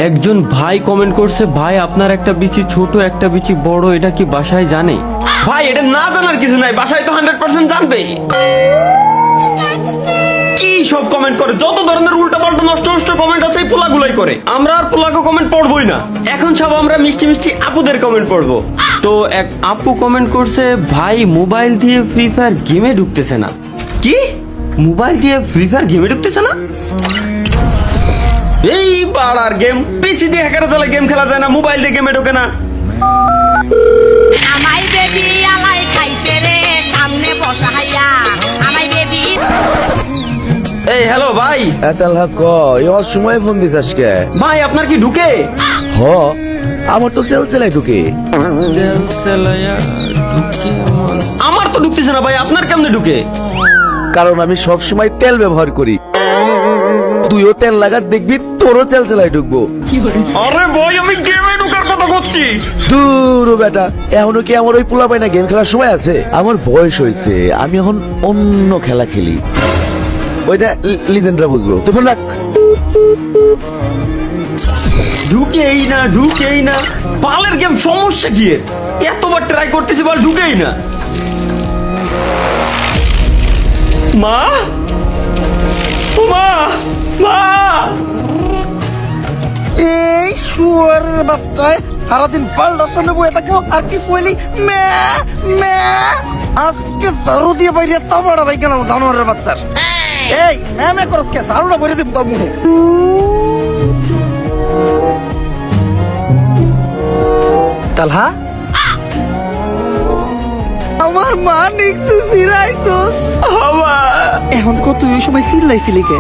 একজন ভাই কমেন্ট করছে, ভাই আপনার একটা বিচি ছোট একটা বিচি বড়, এটা কি বাসায় জানে? ভাই এটা না জানার কিছু নাই, বাসায় তো 100% জানবে। কি সব কমেন্ট করে, যত ধরনের উল্টাপাল্টা নষ্ট নষ্ট কমেন্ট আছে পোলাগুলাই করে। আমরা আর পোলাকে কমেন্ট পড়বই না, এখন সব আমরা মিষ্টি মিষ্টি আপুদের কমেন্ট পড়বো। তো এক আপু কমেন্ট করছে, ভাই মোবাইল দিয়ে ফ্রি ফায়ার গেমে ঢুকতেছে না। কি মোবাইল দিয়ে ফ্রি ফায়ার গেমে ঢুকতেছে না? এই বাড়ার গেম, পিসি দিয়ে হ্যাকার চালা গেম খেলা যায় না, মোবাইল দিয়ে গেমে ঢোকে না। আমাই বেবি আলাই খাইছে রে সামনে বসাইয়া আমাই বেবি। এই হ্যালো ভাই। এতালহা ক এর সময় ফোন দিস আজকে? ভাই আপনার কি ঢুকে? হ, আমার তো সেলসেলাই ঢুকে। আমার তো ঢুকতেছে না ভাই, আপনার কেমনে ঢুকে? কারণ আমি সব সময় তেল ব্যবহার করি। তুইও তেল লাগাত দেখবি তোরও সেলসেলাই ঢুকবো। আরে ভাই আমি গেমে ঢোকার কথা করছি। দূর বেটা, এখনো কি আমার ওই পোলা পায় না গেম খেলার সময় আছে? আমার বয়স হয়েছে, আমি এখন অন্য খেলা খেলি। ওইটা লিজেন্ডরা বুঝবো। তুই ফোন রাখ। ঢুকেই না ঢুকেই না, পালের গেম সমস্যা কি এর? এতবার ট্রাই করতেছি বল ঢুকেই না। মা ও মা, মা এই শুয়ারের বাচ্চায় সারাদিন পাল্টার সামনে বয়ে থাকবো আর কি কইলি মে মে আজকে ঝাড়ু দিয়ে বাইরে তামাড়া ভাই গেলাম জানোয়ারের বাচ্চার। এই মে মে করস কে? ঝাড়ুটা ভরে দিব তোর মুখে। তালহা আমার মানিক তুই ফিরাইতোস। বাবা এখন কত ওই সময় চিল্লাইছিলি কে?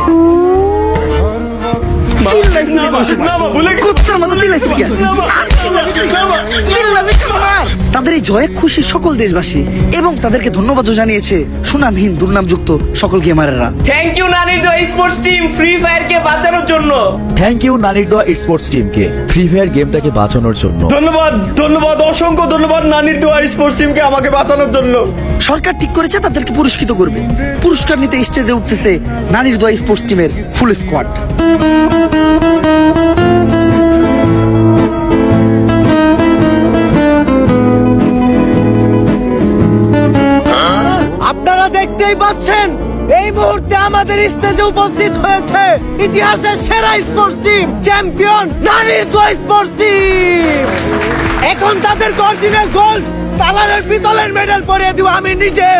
তাদের এই জয়ে খুশি সকল দেশবাসী এবং তাদেরকে ধন্যবাদ জানিয়েছে সুনামহীন দুর্নামযুক্ত সকল গেমারেরা। Thank you Nanido sports team Free Fire কে বাঁচানোর জন্য। থ্যাংক ইউ নানিডো স্পোর্টস টিমকে ফ্রি ফায়ার গেমটাকে বাঁচানোর জন্য। ধন্যবাদ ধন্যবাদ, অসংখ্য ধন্যবাদ নানিডো আর স্পোর্টস টিমকে আমাকে বাঁচানোর জন্য। সরকার ঠিক করেছে তাদেরকে পুরস্কৃত করবে। পুরস্কার নিতে স্টেজে উঠতেছে নানির দোয়া স্পোর্টস টিমের ফুল স্কোয়াড। আপনারা দেখতেই পাচ্ছেন এই মুহূর্তে আমাদের স্টেজে উপস্থিত হয়েছে ইতিহাসের সেরা স্পোর্টস টিম, চ্যাম্পিয়ন নারীর স্পোর্টস টিম। এখন তাদের অরিজিনাল গোল্ড কালারের পিতলের মেডেল পরিয়ে দিব আমি নিজে।